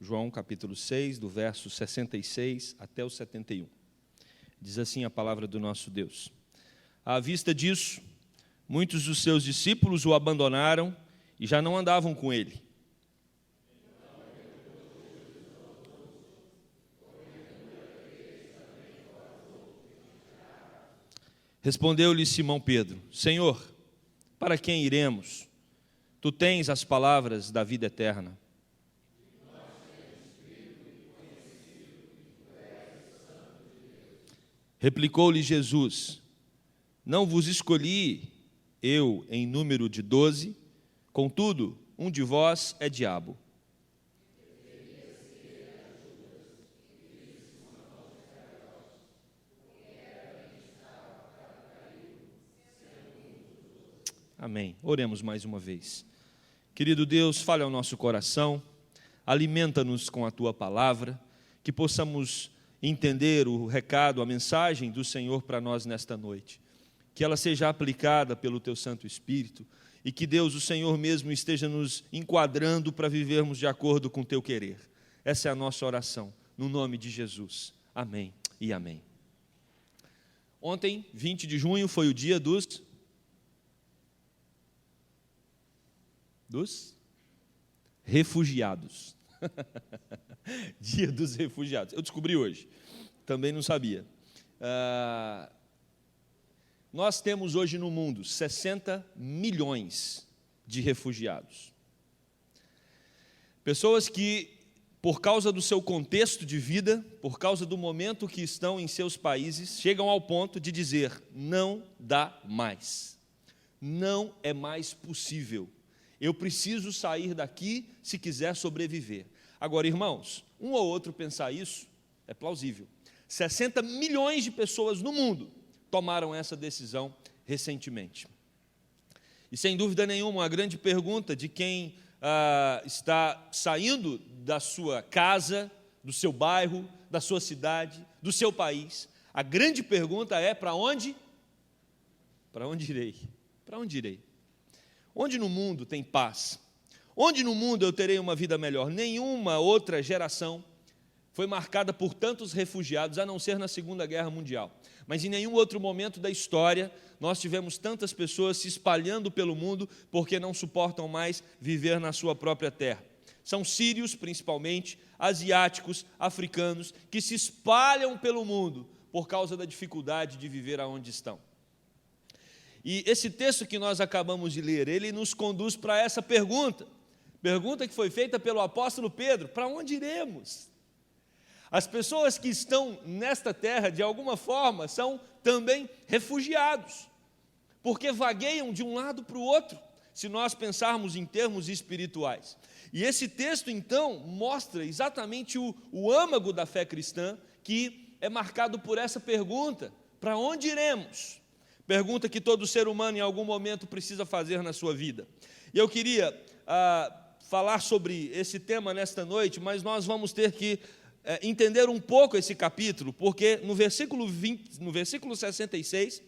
João capítulo 6, do verso 66 até o 71. Diz assim a palavra do nosso Deus: À vista disso, muitos dos seus discípulos o abandonaram e já não andavam com ele. Respondeu-lhe Simão Pedro: Senhor, para quem iremos? Tu tens as palavras da vida eterna. Replicou-lhe Jesus: Não vos escolhi eu em número de 12, contudo, um de vós é diabo. Amém. Oremos mais uma vez. Querido Deus, fale ao nosso coração, alimenta-nos com a Tua palavra, que possamos entender o recado, a mensagem do Senhor para nós nesta noite. Que ela seja aplicada pelo Teu Santo Espírito e que Deus, o Senhor mesmo, esteja nos enquadrando para vivermos de acordo com o Teu querer. Essa é a nossa oração, no nome de Jesus. Amém e amém. Ontem, 20 de junho, foi o dia dos refugiados. Dia dos refugiados. Eu descobri hoje, também não sabia. Nós temos hoje no mundo 60 milhões de refugiados. Pessoas que, por causa do seu contexto de vida, por causa do momento que estão em seus países, chegam ao ponto de dizer: não dá mais. Não é mais possível. Eu preciso sair daqui se quiser sobreviver. Agora, irmãos, um ou outro pensar isso é plausível. 60 milhões de pessoas no mundo tomaram essa decisão recentemente. E, sem dúvida nenhuma, a grande pergunta de quem está saindo da sua casa, do seu bairro, da sua cidade, do seu país, a grande pergunta é: para onde? Para onde irei? Para onde irei? Onde no mundo tem paz? Onde no mundo eu terei uma vida melhor? Nenhuma outra geração foi marcada por tantos refugiados, a não ser na Segunda Guerra Mundial. Mas em nenhum outro momento da história nós tivemos tantas pessoas se espalhando pelo mundo porque não suportam mais viver na sua própria terra. São sírios, principalmente, asiáticos, africanos, que se espalham pelo mundo por causa da dificuldade de viver aonde estão. E esse texto que nós acabamos de ler, ele nos conduz para essa pergunta que foi feita pelo apóstolo Pedro: para onde iremos? As pessoas que estão nesta terra, de alguma forma, são também refugiados, porque vagueiam de um lado para o outro, se nós pensarmos em termos espirituais. E esse texto, então, mostra exatamente o âmago da fé cristã, que é marcado por essa pergunta: para onde iremos? Pergunta que todo ser humano em algum momento precisa fazer na sua vida. E eu queria falar sobre esse tema nesta noite, mas nós vamos ter que entender um pouco esse capítulo, porque no versículo 66,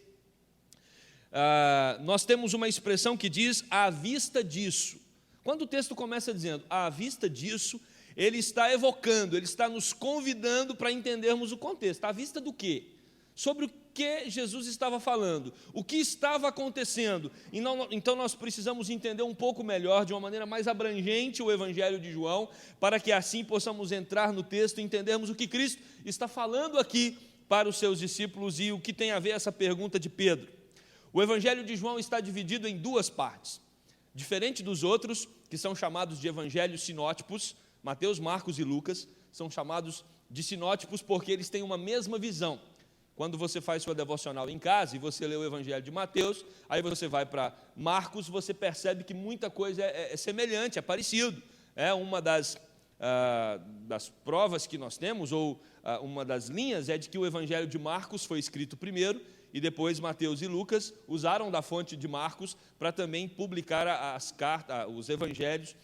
nós temos uma expressão que diz: à vista disso. Quando o texto começa dizendo à vista disso, ele está evocando, ele está nos convidando para entendermos o contexto. À vista do quê? Sobre o que Jesus estava falando, o que estava acontecendo. Então nós precisamos entender um pouco melhor, de uma maneira mais abrangente, o Evangelho de João, para que assim possamos entrar no texto e entendermos o que Cristo está falando aqui para os seus discípulos e o que tem a ver essa pergunta de Pedro. O Evangelho de João está dividido em duas partes. Diferente dos outros, que são chamados de evangelhos sinóticos, Mateus, Marcos e Lucas, são chamados de sinóticos porque eles têm uma mesma visão. Quando você faz sua devocional em casa e você lê o Evangelho de Mateus, aí você vai para Marcos, você percebe que muita coisa é semelhante, é parecido. É uma das provas que nós temos, ou uma das linhas, é de que o Evangelho de Marcos foi escrito primeiro, e depois Mateus e Lucas usaram da fonte de Marcos para também publicar as cartas, os evangelhos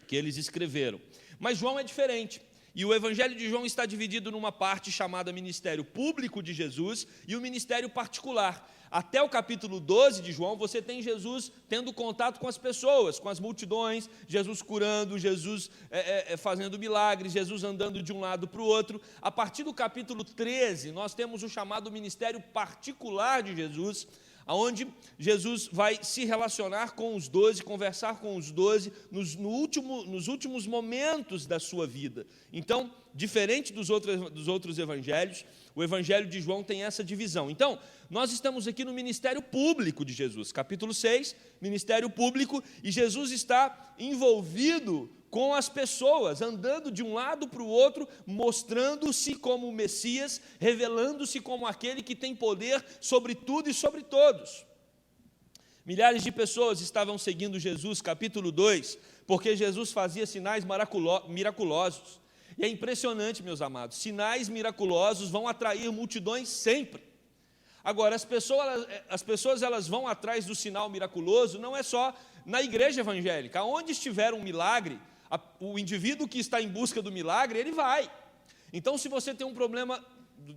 que eles escreveram. Mas João é diferente. E o Evangelho de João está dividido numa parte chamada ministério público de Jesus e o ministério particular. Até o capítulo 12 de João, você tem Jesus tendo contato com as pessoas, com as multidões, Jesus curando, Jesus fazendo milagres, Jesus andando de um lado para o outro. A partir do capítulo 13, nós temos o chamado ministério particular de Jesus, onde Jesus vai se relacionar com os 12, conversar com os 12 nos últimos momentos da sua vida. Então, diferente dos outros evangelhos, o Evangelho de João tem essa divisão. Então, nós estamos aqui no ministério público de Jesus, capítulo 6, ministério público, e Jesus está envolvido com as pessoas, andando de um lado para o outro, mostrando-se como o Messias, revelando-se como aquele que tem poder sobre tudo e sobre todos. Milhares de pessoas estavam seguindo Jesus, capítulo 2, porque Jesus fazia sinais miraculosos. E é impressionante, meus amados, sinais miraculosos vão atrair multidões sempre. Agora, as pessoas elas vão atrás do sinal miraculoso, não é só na igreja evangélica. Onde estiver um milagre, o indivíduo que está em busca do milagre, ele vai. Então, se você tem um problema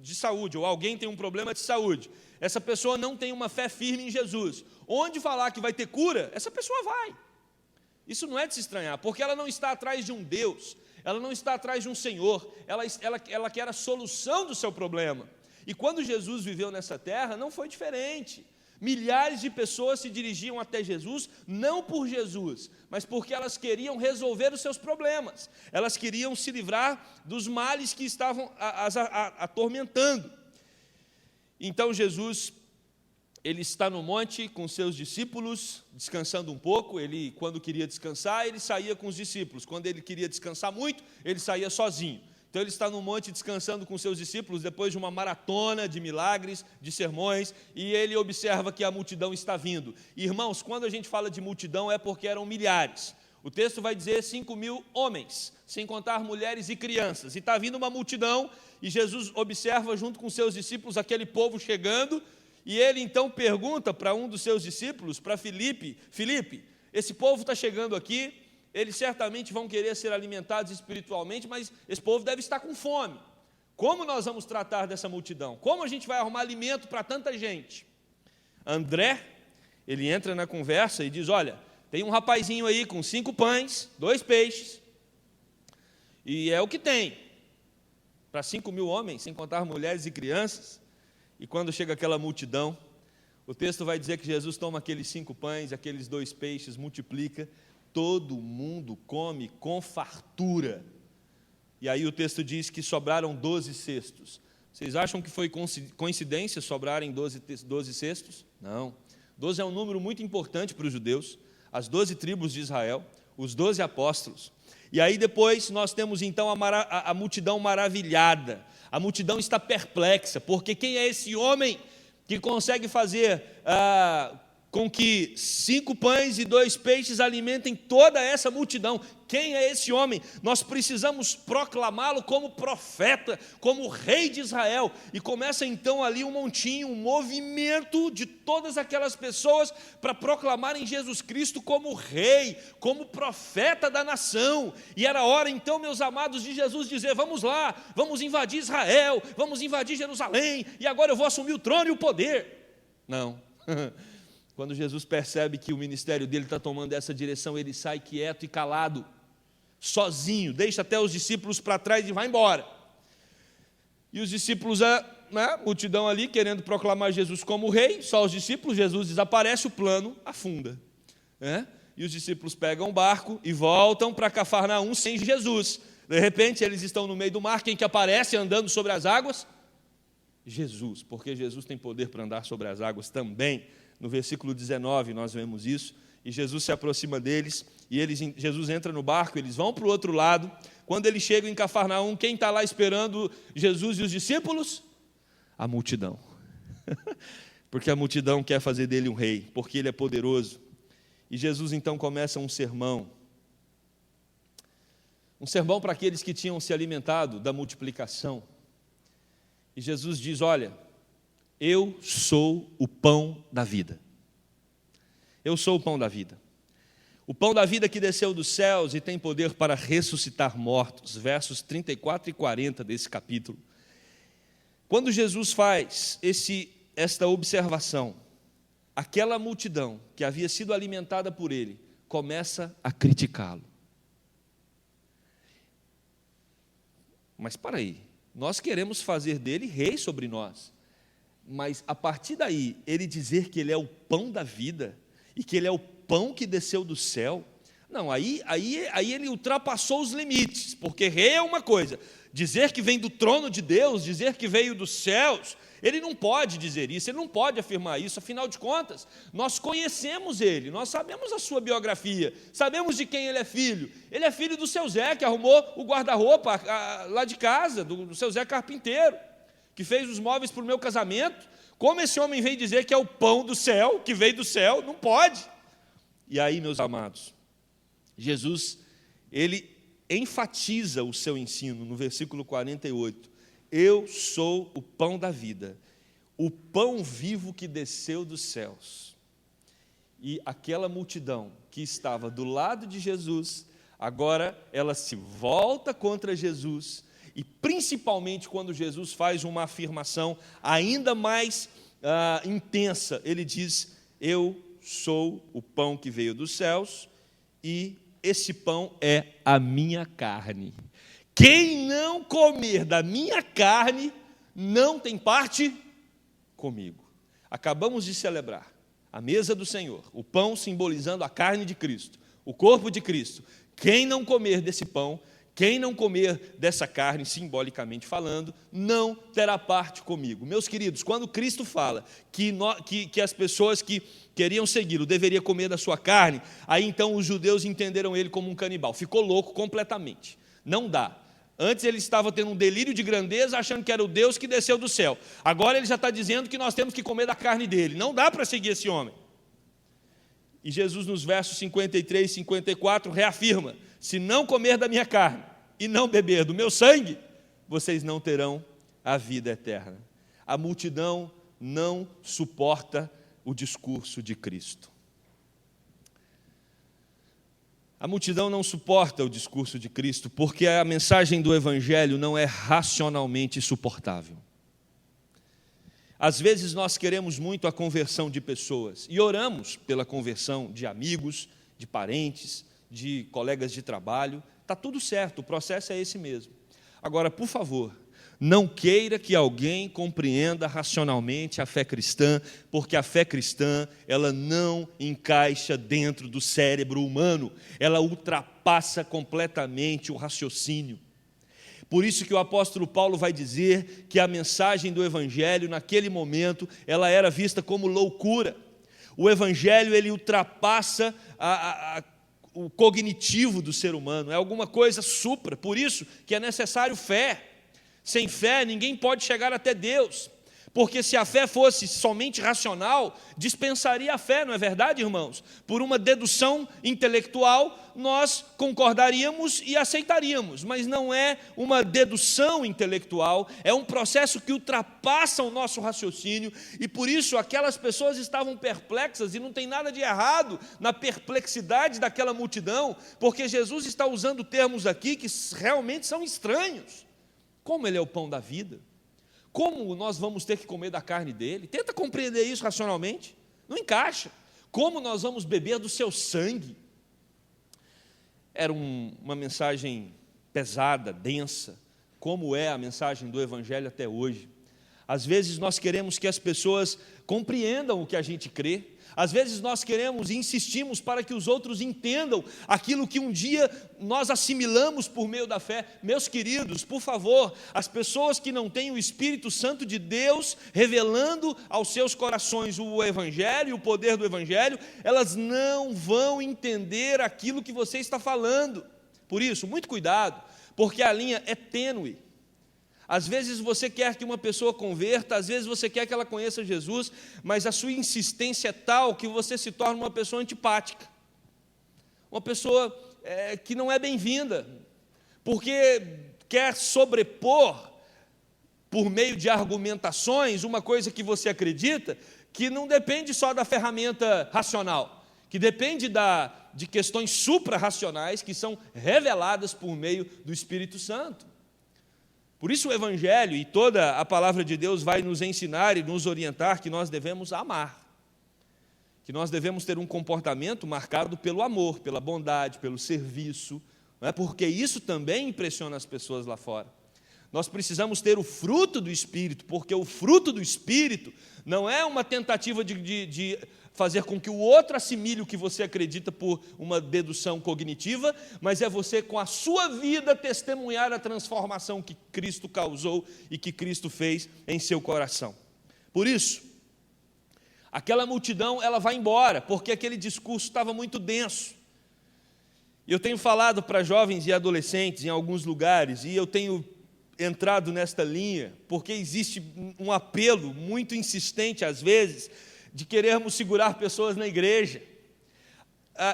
de saúde, ou alguém tem um problema de saúde, essa pessoa não tem uma fé firme em Jesus, onde falar que vai ter cura, essa pessoa vai. Isso não é de se estranhar, porque ela não está atrás de um Deus, ela não está atrás de um Senhor, ela quer a solução do seu problema. E quando Jesus viveu nessa terra, não foi diferente. Milhares de pessoas se dirigiam até Jesus, não por Jesus, mas porque elas queriam resolver os seus problemas. Elas queriam se livrar dos males que estavam as atormentando. Então Jesus, ele está no monte com seus discípulos, descansando um pouco. Ele, quando queria descansar, ele saía com os discípulos. Quando ele queria descansar muito, ele saía sozinho. Então ele está no monte descansando com seus discípulos, depois de uma maratona de milagres, de sermões, e ele observa que a multidão está vindo. Irmãos, quando a gente fala de multidão é porque eram milhares. O texto vai dizer 5.000 homens, sem contar mulheres e crianças. E está vindo uma multidão, e Jesus observa junto com seus discípulos aquele povo chegando, e ele então pergunta para um dos seus discípulos, para Filipe, esse povo está chegando aqui, eles certamente vão querer ser alimentados espiritualmente, mas esse povo deve estar com fome. Como nós vamos tratar dessa multidão? Como a gente vai arrumar alimento para tanta gente? André, ele entra na conversa e diz, olha, tem um rapazinho aí com 5 pães, 2 peixes, e é o que tem, para 5.000 homens, sem contar mulheres e crianças. E quando chega aquela multidão, o texto vai dizer que Jesus toma aqueles 5 pães, aqueles 2 peixes, multiplica, todo mundo come com fartura. E aí o texto diz que sobraram 12 cestos. Vocês acham que foi coincidência sobrarem 12 cestos? Não. 12 é um número muito importante para os judeus, as 12 tribos de Israel, os 12 apóstolos. E aí depois nós temos então a multidão maravilhada. A multidão está perplexa, porque quem é esse homem que consegue fazer com que 5 pães e 2 peixes alimentem toda essa multidão? Quem é esse homem? Nós precisamos proclamá-lo como profeta, como rei de Israel. E começa então ali um montinho, um movimento de todas aquelas pessoas para proclamarem Jesus Cristo como rei, como profeta da nação. E era hora então, meus amados, de Jesus dizer, vamos lá, vamos invadir Israel, vamos invadir Jerusalém, e agora eu vou assumir o trono e o poder. Não. Quando Jesus percebe que o ministério dele está tomando essa direção, ele sai quieto e calado, sozinho, deixa até os discípulos para trás e vai embora. E os discípulos, a multidão ali, querendo proclamar Jesus como rei, só os discípulos, Jesus desaparece, o plano afunda. E os discípulos pegam o barco e voltam para Cafarnaum sem Jesus. De repente, eles estão no meio do mar, quem que aparece andando sobre as águas? Jesus, porque Jesus tem poder para andar sobre as águas também. No versículo 19 nós vemos isso, e Jesus se aproxima deles, e Jesus entra no barco, eles vão para o outro lado. Quando eles chegam em Cafarnaum, quem está lá esperando Jesus e os discípulos? A multidão. Porque a multidão quer fazer dele um rei, porque ele é poderoso. E Jesus então começa um sermão para aqueles que tinham se alimentado da multiplicação. E Jesus diz, olha, eu sou o pão da vida. Eu sou o pão da vida. O pão da vida que desceu dos céus e tem poder para ressuscitar mortos, versos 34 e 40 desse capítulo. Quando Jesus faz esta observação, aquela multidão que havia sido alimentada por ele, começa a criticá-lo. Mas para aí, nós queremos fazer dele rei sobre nós, mas a partir daí, ele dizer que ele é o pão da vida, e que ele é o pão que desceu do céu, não, aí ele ultrapassou os limites, porque rei é uma coisa, dizer que vem do trono de Deus, dizer que veio dos céus, ele não pode dizer isso, ele não pode afirmar isso, afinal de contas, nós conhecemos ele, nós sabemos a sua biografia, sabemos de quem ele é filho do seu Zé, que arrumou o guarda-roupa lá de casa, do seu Zé carpinteiro, que fez os móveis para o meu casamento. Como esse homem vem dizer que é o pão do céu, que veio do céu? Não pode. E aí, meus amados, Jesus, ele enfatiza o seu ensino no versículo 48. Eu sou o pão da vida, o pão vivo que desceu dos céus. E aquela multidão que estava do lado de Jesus, agora ela se volta contra Jesus, e principalmente quando Jesus faz uma afirmação ainda mais intensa, ele diz, eu sou o pão que veio dos céus, e esse pão é a minha carne. Quem não comer da minha carne, não tem parte comigo. Acabamos de celebrar a mesa do Senhor, o pão simbolizando a carne de Cristo, o corpo de Cristo. Quem não comer desse pão, quem não comer dessa carne, simbolicamente falando, não terá parte comigo. Meus queridos, quando Cristo fala que as pessoas que queriam segui-lo deveriam comer da sua carne, aí então os judeus entenderam ele como um canibal. Ficou louco completamente. Não dá. Antes ele estava tendo um delírio de grandeza, achando que era o Deus que desceu do céu. Agora ele já está dizendo que nós temos que comer da carne dele. Não dá para seguir esse homem. E Jesus, nos versos 53 e 54, reafirma, se não comer da minha carne e não beber do meu sangue, vocês não terão a vida eterna. A multidão não suporta o discurso de Cristo. A multidão não suporta o discurso de Cristo porque a mensagem do Evangelho não é racionalmente suportável. Às vezes nós queremos muito a conversão de pessoas e oramos pela conversão de amigos, de parentes, de colegas de trabalho. Está tudo certo, o processo é esse mesmo. Agora, por favor, não queira que alguém compreenda racionalmente a fé cristã, porque a fé cristã, ela não encaixa dentro do cérebro humano, ela ultrapassa completamente o raciocínio. Por isso que o apóstolo Paulo vai dizer que a mensagem do Evangelho, naquele momento, ela era vista como loucura. O Evangelho, ele ultrapassa o cognitivo do ser humano, é alguma coisa supra, por isso que é necessário fé. Sem fé, ninguém pode chegar até Deus, porque se a fé fosse somente racional, dispensaria a fé, não é verdade, irmãos? Por uma dedução intelectual, nós concordaríamos e aceitaríamos, mas não é uma dedução intelectual, é um processo que ultrapassa o nosso raciocínio, e por isso aquelas pessoas estavam perplexas, e não tem nada de errado na perplexidade daquela multidão, porque Jesus está usando termos aqui que realmente são estranhos. Como ele é o pão da vida? Como nós vamos ter que comer da carne dele? Tenta compreender isso racionalmente. Não encaixa. Como nós vamos beber do seu sangue? Era uma mensagem pesada, densa, como é a mensagem do Evangelho até hoje. Às vezes nós queremos que as pessoas compreendam o que a gente crê. Às vezes nós queremos e insistimos para que os outros entendam aquilo que um dia nós assimilamos por meio da fé. Meus queridos, por favor, as pessoas que não têm o Espírito Santo de Deus revelando aos seus corações o Evangelho, o poder do Evangelho, elas não vão entender aquilo que você está falando. Por isso, muito cuidado, porque a linha é tênue. Às vezes você quer que uma pessoa converta, às vezes você quer que ela conheça Jesus, mas a sua insistência é tal que você se torna uma pessoa antipática, uma pessoa que não é bem-vinda, porque quer sobrepor, por meio de argumentações, uma coisa que você acredita, que não depende só da ferramenta racional, que depende de questões suprarracionais que são reveladas por meio do Espírito Santo. Por isso o Evangelho e toda a palavra de Deus vai nos ensinar e nos orientar que nós devemos amar, que nós devemos ter um comportamento marcado pelo amor, pela bondade, pelo serviço, não é? Porque isso também impressiona as pessoas lá fora. Nós precisamos ter o fruto do Espírito, porque o fruto do Espírito não é uma tentativa de fazer com que o outro assimile o que você acredita por uma dedução cognitiva, mas é você, com a sua vida, testemunhar a transformação que Cristo causou e que Cristo fez em seu coração. Por isso, aquela multidão, ela vai embora, porque aquele discurso estava muito denso. Eu tenho falado para jovens e adolescentes em alguns lugares, e eu tenho entrado nesta linha, porque existe um apelo muito insistente, às vezes, de querermos segurar pessoas na igreja.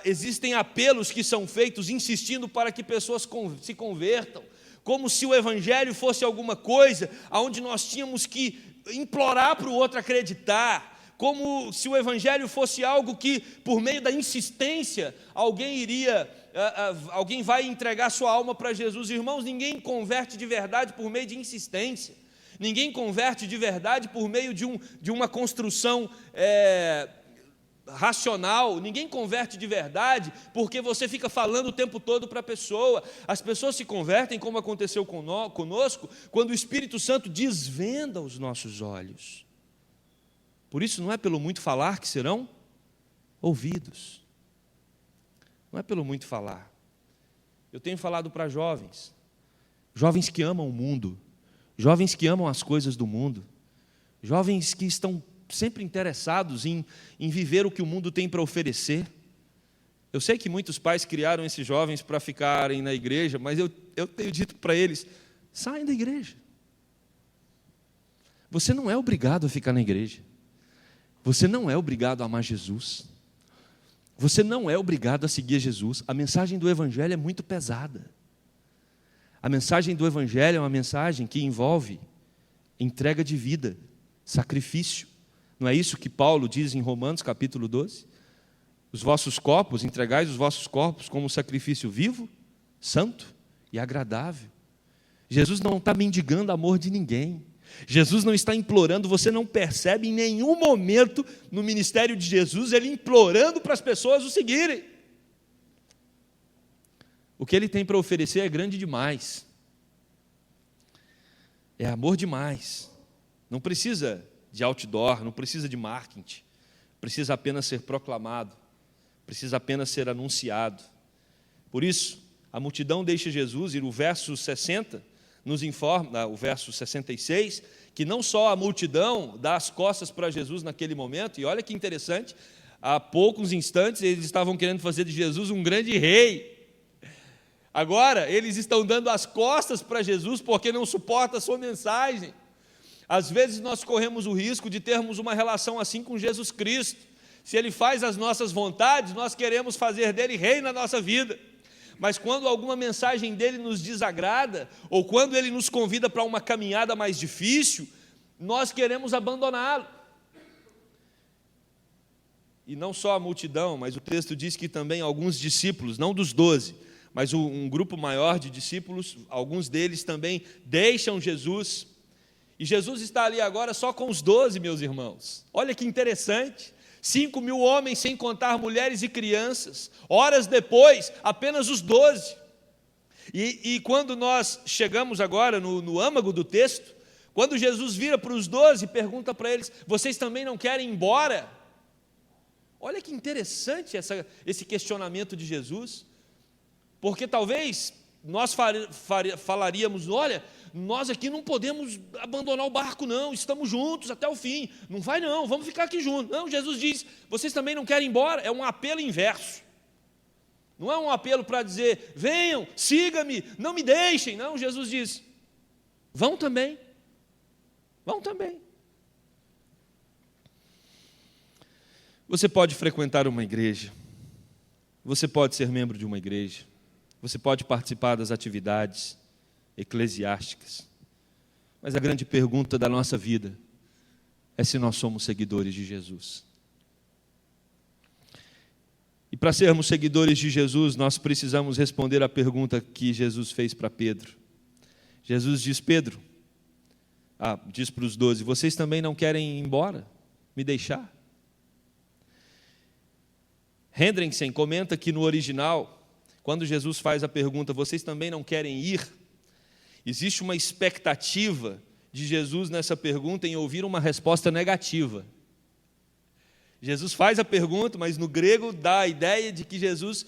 Existem apelos que são feitos insistindo para que pessoas se convertam, como se o Evangelho fosse alguma coisa onde nós tínhamos que implorar para o outro acreditar, como se o Evangelho fosse algo que, por meio da insistência, alguém vai entregar sua alma para Jesus. Irmãos, ninguém converte de verdade por meio de insistência. Ninguém converte de verdade por meio de uma construção racional. Ninguém converte de verdade porque você fica falando o tempo todo para a pessoa. As pessoas se convertem, como aconteceu conosco, quando o Espírito Santo desvenda os nossos olhos. Por isso não é pelo muito falar que serão ouvidos. Não é pelo muito falar. Eu tenho falado para jovens que amam o mundo, jovens que amam as coisas do mundo, jovens que estão sempre interessados em viver o que o mundo tem para oferecer. Eu sei que muitos pais criaram esses jovens para ficarem na igreja, mas eu tenho dito para eles: saem da igreja. Você não é obrigado a ficar na igreja. Você não é obrigado a amar Jesus. Você não é obrigado a seguir Jesus. A mensagem do Evangelho é muito pesada. A mensagem do Evangelho é uma mensagem que envolve entrega de vida, sacrifício. Não é isso que Paulo diz em Romanos capítulo 12? Entregais os vossos corpos como sacrifício vivo, santo e agradável. Jesus não está mendigando amor de ninguém. Jesus não está implorando, você não percebe em nenhum momento no ministério de Jesus ele implorando para as pessoas o seguirem. O que ele tem para oferecer é grande demais, é amor demais. Não precisa de outdoor, não precisa de marketing, precisa apenas ser proclamado, precisa apenas ser anunciado. Por isso, a multidão deixa Jesus, e o verso 60 nos informa, o verso 66, que não só a multidão dá as costas para Jesus naquele momento, e olha que interessante, há poucos instantes eles estavam querendo fazer de Jesus um grande rei. Agora eles estão dando as costas para Jesus porque não suporta a sua mensagem. Às vezes nós corremos o risco de termos uma relação assim com Jesus Cristo. Se Ele faz as nossas vontades, nós queremos fazer dele rei na nossa vida. Mas quando alguma mensagem dele nos desagrada, ou quando ele nos convida para uma caminhada mais difícil, nós queremos abandoná-lo. E não só a multidão, mas o texto diz que também alguns discípulos, não dos 12, mas um grupo maior de discípulos, alguns deles também deixam Jesus. E Jesus está ali agora só com os 12, meus irmãos. Olha que interessante. 5.000 homens, sem contar mulheres e crianças. Horas depois, apenas os 12. E quando nós chegamos agora no âmago do texto, quando Jesus vira para os 12 e pergunta para eles: vocês também não querem ir embora? Olha que interessante esse questionamento de Jesus, porque talvez nós falaríamos: olha, nós aqui não podemos abandonar o barco não, estamos juntos até o fim, não vai não, vamos ficar aqui juntos. Não, Jesus diz: vocês também não querem ir embora. É um apelo inverso, não é um apelo para dizer: venham, siga-me, não me deixem. Não, Jesus diz: vão também, vão também. Você pode frequentar uma igreja, você pode ser membro de uma igreja, você pode participar das atividades eclesiásticas, mas a grande pergunta da nossa vida é se nós somos seguidores de Jesus. E para sermos seguidores de Jesus, nós precisamos responder a pergunta que Jesus fez para Pedro. Jesus diz: Pedro, diz para os 12, vocês também não querem ir embora, me deixar? Hendrickson comenta que no original, quando Jesus faz a pergunta, vocês também não querem ir? Existe uma expectativa de Jesus nessa pergunta em ouvir uma resposta negativa. Jesus faz a pergunta, mas no grego dá a ideia de que Jesus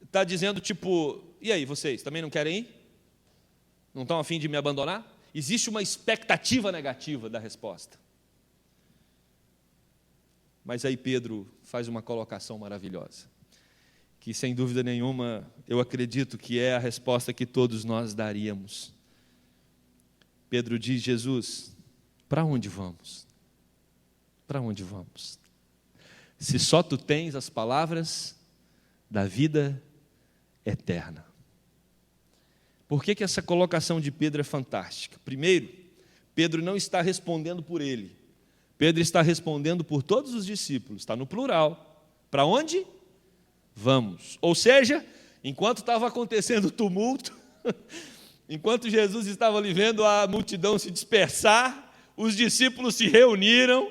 está dizendo tipo, e aí, vocês também não querem ir? Não estão a fim de me abandonar? Existe uma expectativa negativa da resposta. Mas aí Pedro faz uma colocação maravilhosa, que sem dúvida nenhuma eu acredito que é a resposta que todos nós daríamos. Pedro diz: Jesus, para onde vamos? Para onde vamos? Se só tu tens as palavras da vida eterna. Por que essa colocação de Pedro é fantástica? Primeiro, Pedro não está respondendo por ele. Pedro está respondendo por todos os discípulos, está no plural. Para onde? Vamos. Ou seja, enquanto estava acontecendo o tumulto, enquanto Jesus estava ali vendo a multidão se dispersar, os discípulos se reuniram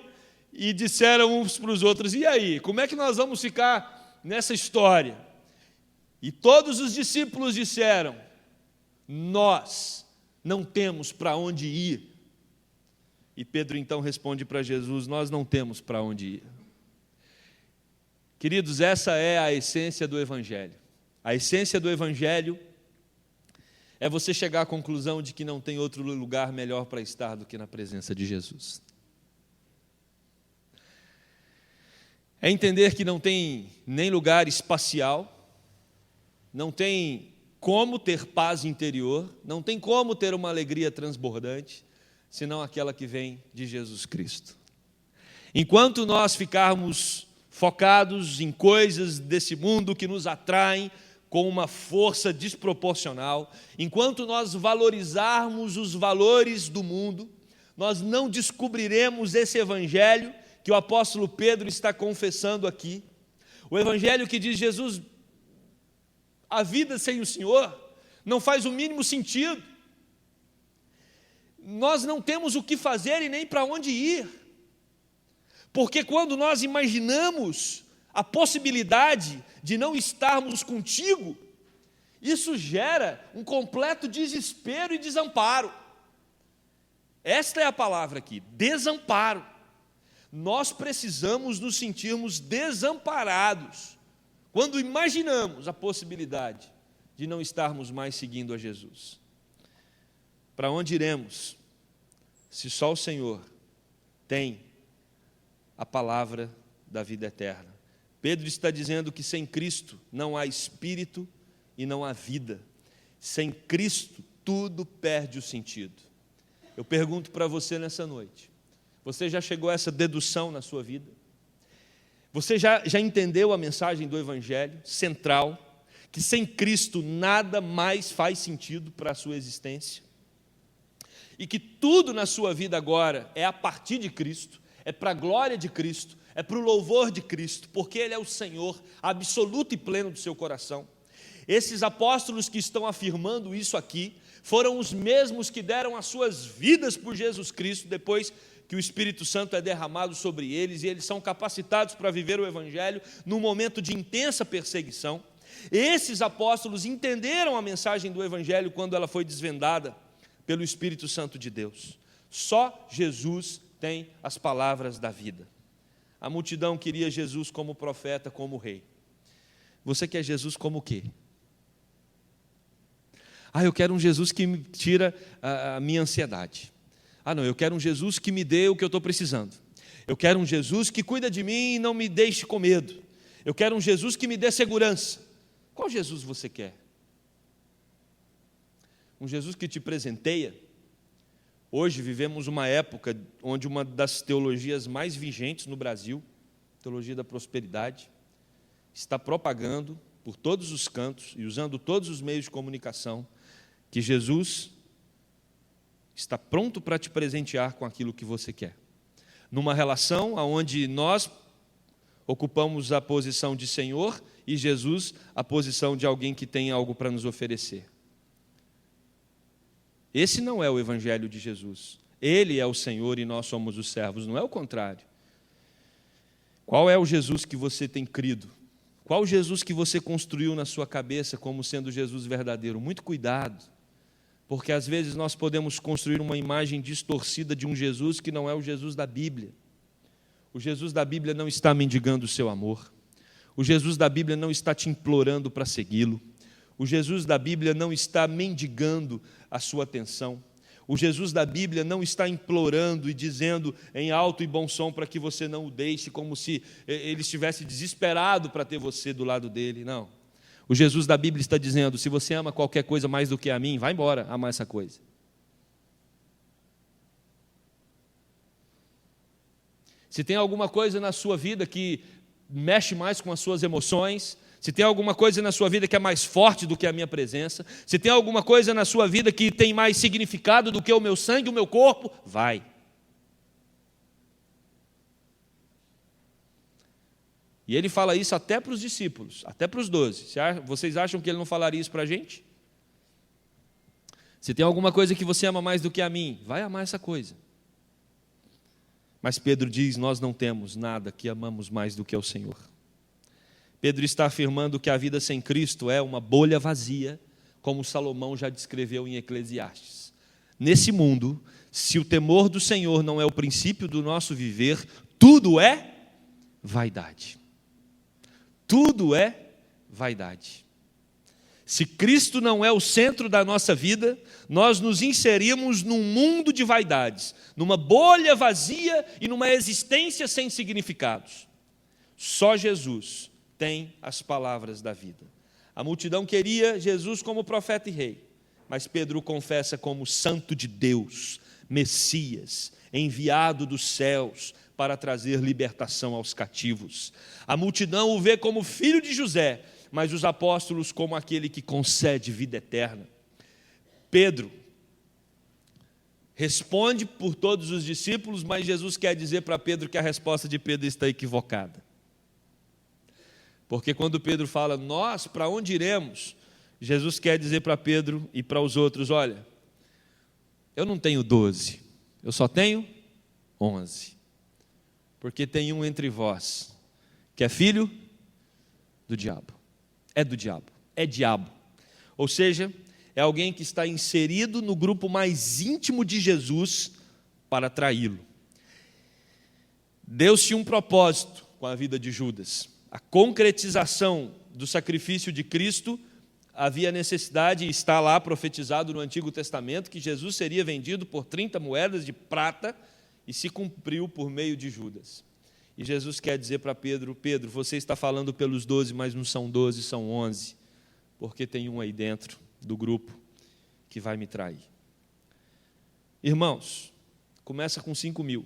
e disseram uns para os outros: e aí, como é que nós vamos ficar nessa história? E todos os discípulos disseram: nós não temos para onde ir. E Pedro então responde para Jesus: nós não temos para onde ir. Queridos, essa é a essência do Evangelho. A essência do Evangelho é você chegar à conclusão de que não tem outro lugar melhor para estar do que na presença de Jesus. É entender que não tem nem lugar espacial, não tem como ter paz interior, não tem como ter uma alegria transbordante, senão aquela que vem de Jesus Cristo. Enquanto nós ficarmos focados em coisas desse mundo que nos atraem com uma força desproporcional, enquanto nós valorizarmos os valores do mundo, nós não descobriremos esse Evangelho que o apóstolo Pedro está confessando aqui. O Evangelho que diz: Jesus, a vida sem o Senhor não faz o mínimo sentido. Nós não temos o que fazer e nem para onde ir. Porque quando nós imaginamos a possibilidade de não estarmos contigo, isso gera um completo desespero e desamparo. Esta é a palavra aqui: desamparo. Nós precisamos nos sentirmos desamparados quando imaginamos a possibilidade de não estarmos mais seguindo a Jesus. Para onde iremos, se só o Senhor tem a palavra da vida eterna? Pedro está dizendo que sem Cristo não há espírito e não há vida. Sem Cristo tudo perde o sentido. Eu pergunto para você nessa noite: você já chegou a essa dedução na sua vida? Você já entendeu a mensagem do Evangelho central, que sem Cristo nada mais faz sentido para a sua existência? E que tudo na sua vida agora é a partir de Cristo, é para a glória de Cristo, é para o louvor de Cristo, porque Ele é o Senhor absoluto e pleno do seu coração. Esses apóstolos que estão afirmando isso aqui foram os mesmos que deram as suas vidas por Jesus Cristo depois que o Espírito Santo é derramado sobre eles, e eles são capacitados para viver o Evangelho num momento de intensa perseguição. Esses apóstolos entenderam a mensagem do Evangelho quando ela foi desvendada pelo Espírito Santo de Deus. Só Jesus tem as palavras da vida. A multidão queria Jesus como profeta, como rei. Você quer Jesus como o quê? Eu quero um Jesus que me tira a minha ansiedade. Não, eu quero um Jesus que me dê o que eu estou precisando. Eu quero um Jesus que cuida de mim e não me deixe com medo. Eu quero um Jesus que me dê segurança. Qual Jesus você quer? Um Jesus que te presenteia? Hoje vivemos uma época onde uma das teologias mais vigentes no Brasil, teologia da prosperidade, está propagando por todos os cantos e usando todos os meios de comunicação que Jesus está pronto para te presentear com aquilo que você quer. Numa relação onde nós ocupamos a posição de Senhor e Jesus a posição de alguém que tem algo para nos oferecer. Esse não é o evangelho de Jesus. Ele é o Senhor e nós somos os servos, não é o contrário. Qual é o Jesus que você tem crido? Qual o Jesus que você construiu na sua cabeça como sendo Jesus verdadeiro? Muito cuidado, porque às vezes nós podemos construir uma imagem distorcida de um Jesus que não é o Jesus da Bíblia. O Jesus da Bíblia não está mendigando o seu amor. O Jesus da Bíblia não está te implorando para segui-lo. O Jesus da Bíblia não está mendigando a sua atenção. O Jesus da Bíblia não está implorando e dizendo em alto e bom som para que você não o deixe, como se ele estivesse desesperado para ter você do lado dele. Não. O Jesus da Bíblia está dizendo: se você ama qualquer coisa mais do que a mim, vai embora amar essa coisa. Se tem alguma coisa na sua vida que mexe mais com as suas emoções, se tem alguma coisa na sua vida que é mais forte do que a minha presença, se tem alguma coisa na sua vida que tem mais significado do que o meu sangue, o meu corpo, vai. E ele fala isso até para os discípulos, até para os 12. Vocês acham que ele não falaria isso para a gente? Se tem alguma coisa que você ama mais do que a mim, vai amar essa coisa. Mas Pedro diz: nós não temos nada que amamos mais do que ao Senhor. Pedro está afirmando que a vida sem Cristo é uma bolha vazia, como Salomão já descreveu em Eclesiastes. Nesse mundo, se o temor do Senhor não é o princípio do nosso viver, tudo é vaidade. Tudo é vaidade. Se Cristo não é o centro da nossa vida, nós nos inserimos num mundo de vaidades, numa bolha vazia e numa existência sem significados. Só Jesus tem as palavras da vida. A multidão queria Jesus como profeta e rei, mas Pedro o confessa como Santo de Deus, Messias, enviado dos céus para trazer libertação aos cativos. A multidão o vê como filho de José, mas os apóstolos como aquele que concede vida eterna. Pedro responde por todos os discípulos, mas Jesus quer dizer para Pedro que a resposta de Pedro está equivocada. Porque quando Pedro fala: nós, para onde iremos? Jesus quer dizer para Pedro e para os outros: olha, eu não tenho 12, eu só tenho 11. Porque tem um entre vós que é filho do diabo. É do diabo, é diabo. Ou seja, é alguém que está inserido no grupo mais íntimo de Jesus para traí-lo. Deu-se um propósito com a vida de Judas. A concretização do sacrifício de Cristo, havia necessidade, e está lá profetizado no Antigo Testamento, que Jesus seria vendido por 30 moedas de prata, e se cumpriu por meio de Judas. E Jesus quer dizer para Pedro: Pedro, você está falando pelos 12, mas não são 12, são 11, porque tem um aí dentro do grupo que vai me trair. Irmãos, começa com 5.000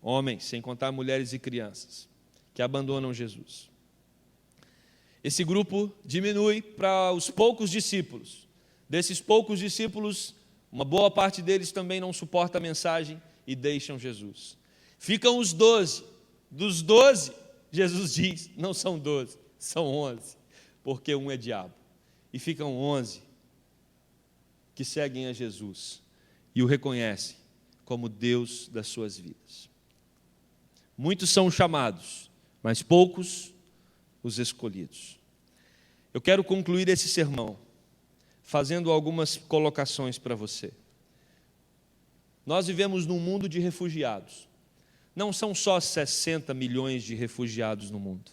homens, sem contar mulheres e crianças, que abandonam Jesus. Esse grupo diminui para os poucos discípulos. Desses poucos discípulos, uma boa parte deles também não suporta a mensagem e deixam Jesus. Ficam os 12. Dos 12, Jesus diz: não são 12, são 11, porque um é diabo. E ficam 11 que seguem a Jesus e o reconhecem como Deus das suas vidas. Muitos são chamados, mas poucos os escolhidos. Eu quero concluir esse sermão fazendo algumas colocações para você. Nós vivemos num mundo de refugiados. Não são só 60 milhões de refugiados no mundo.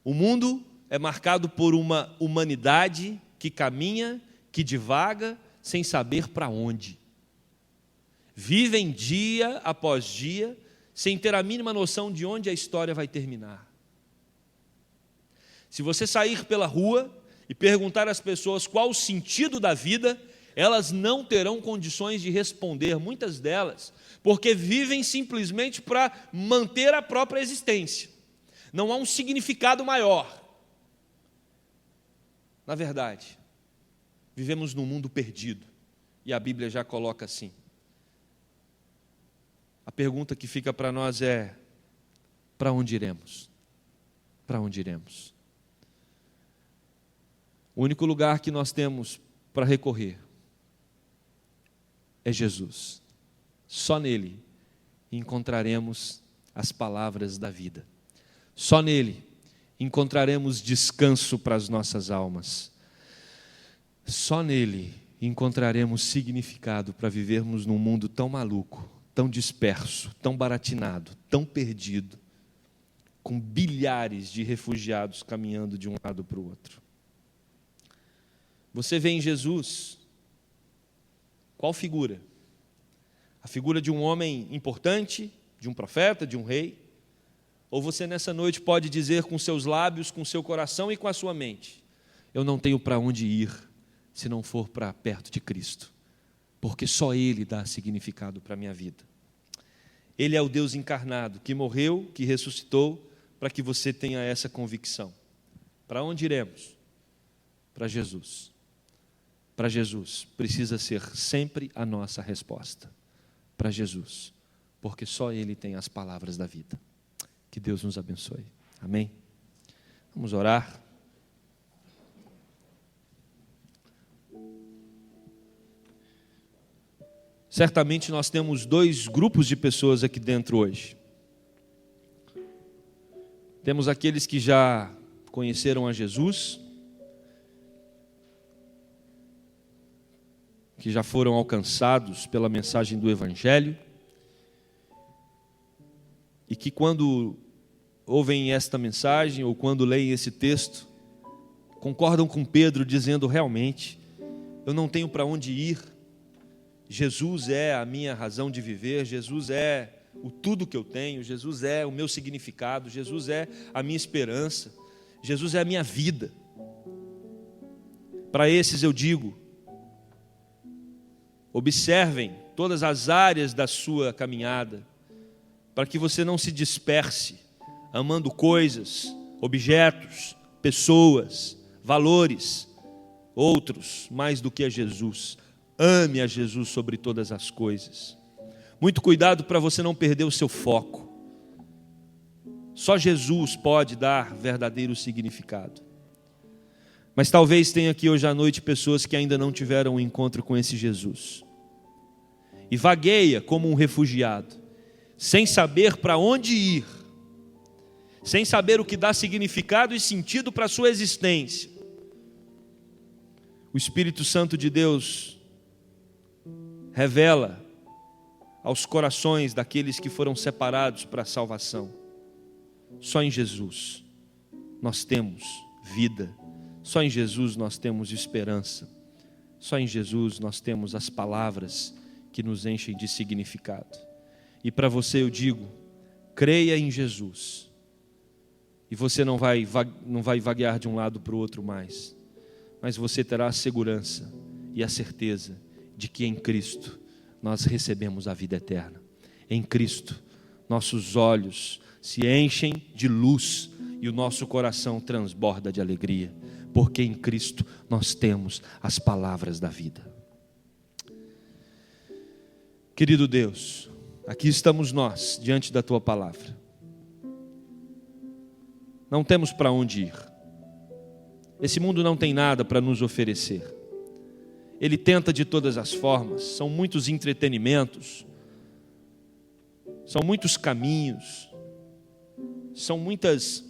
O mundo é marcado por uma humanidade que caminha, que divaga, sem saber para onde. Vivem dia após dia, sem ter a mínima noção de onde a história vai terminar. Se você sair pela rua e perguntar às pessoas qual o sentido da vida, elas não terão condições de responder, muitas delas, porque vivem simplesmente para manter a própria existência. Não há um significado maior. Na verdade, vivemos num mundo perdido, e a Bíblia já coloca assim. A pergunta que fica para nós é: para onde iremos? Para onde iremos? O único lugar que nós temos para recorrer é Jesus. Só nele encontraremos as palavras da vida. Só nele encontraremos descanso para as nossas almas. Só nele encontraremos significado para vivermos num mundo tão maluco, tão disperso, tão baratinado, tão perdido, com bilhares de refugiados caminhando de um lado para o outro. Você vê em Jesus qual figura? A figura de um homem importante, de um profeta, de um rei? Ou você nessa noite pode dizer com seus lábios, com seu coração e com a sua mente: eu não tenho para onde ir se não for para perto de Cristo, porque só Ele dá significado para a minha vida. Ele é o Deus encarnado, que morreu, que ressuscitou, para que você tenha essa convicção. Para onde iremos? Para Jesus. Para Jesus precisa ser sempre a nossa resposta. Para Jesus, porque só Ele tem as palavras da vida. Que Deus nos abençoe. Amém? Vamos orar. Certamente nós temos dois grupos de pessoas aqui dentro hoje. Temos aqueles que já conheceram a Jesus, que já foram alcançados pela mensagem do Evangelho, e que quando ouvem esta mensagem, ou quando leem esse texto, concordam com Pedro, dizendo: realmente, eu não tenho para onde ir, Jesus é a minha razão de viver, Jesus é o tudo que eu tenho, Jesus é o meu significado, Jesus é a minha esperança, Jesus é a minha vida. Para esses eu digo: observem todas as áreas da sua caminhada, para que você não se disperse, amando coisas, objetos, pessoas, valores, outros, mais do que a Jesus. Ame a Jesus sobre todas as coisas. Muito cuidado para você não perder o seu foco. Só Jesus pode dar verdadeiro significado. Mas talvez tenha aqui hoje à noite pessoas que ainda não tiveram um encontro com esse Jesus. E vagueia como um refugiado, sem saber para onde ir, sem saber o que dá significado e sentido para a sua existência. O Espírito Santo de Deus revela aos corações daqueles que foram separados para a salvação: só em Jesus nós temos vida, só em Jesus nós temos esperança, só em Jesus nós temos as palavras que nos enchem de significado. E para você eu digo: creia em Jesus, e você não vai vaguear de um lado para o outro mais, mas você terá a segurança e a certeza de que em Cristo nós recebemos a vida eterna. Em Cristo nossos olhos se enchem de luz e o nosso coração transborda de alegria, porque em Cristo nós temos as palavras da vida. Querido Deus, aqui estamos nós diante da Tua palavra. Não temos para onde ir. Esse mundo não tem nada para nos oferecer. Ele tenta de todas as formas, são muitos entretenimentos, são muitos caminhos, são muitas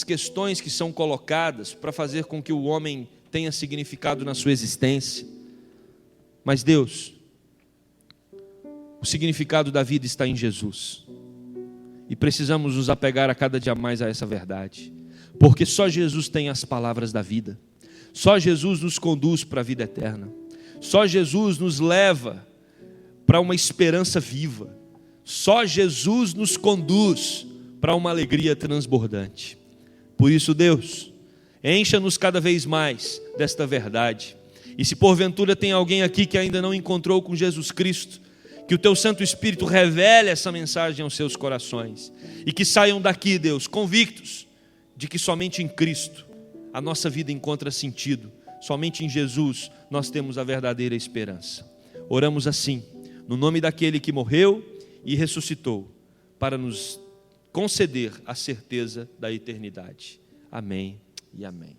questões que são colocadas para fazer com que o homem tenha significado na sua existência. Mas Deus, o significado da vida está em Jesus, e precisamos nos apegar a cada dia mais a essa verdade, porque só Jesus tem as palavras da vida. Só Jesus nos conduz para a vida eterna. Só Jesus nos leva para uma esperança viva. Só Jesus nos conduz para uma alegria transbordante. Por isso, Deus, encha-nos cada vez mais desta verdade. E se porventura tem alguém aqui que ainda não encontrou com Jesus Cristo, que o Teu Santo Espírito revele essa mensagem aos seus corações. E que saiam daqui, Deus, convictos de que somente em Cristo a nossa vida encontra sentido. Somente em Jesus nós temos a verdadeira esperança. Oramos assim, no nome daquele que morreu e ressuscitou, para nos conceder a certeza da eternidade. Amém e amém.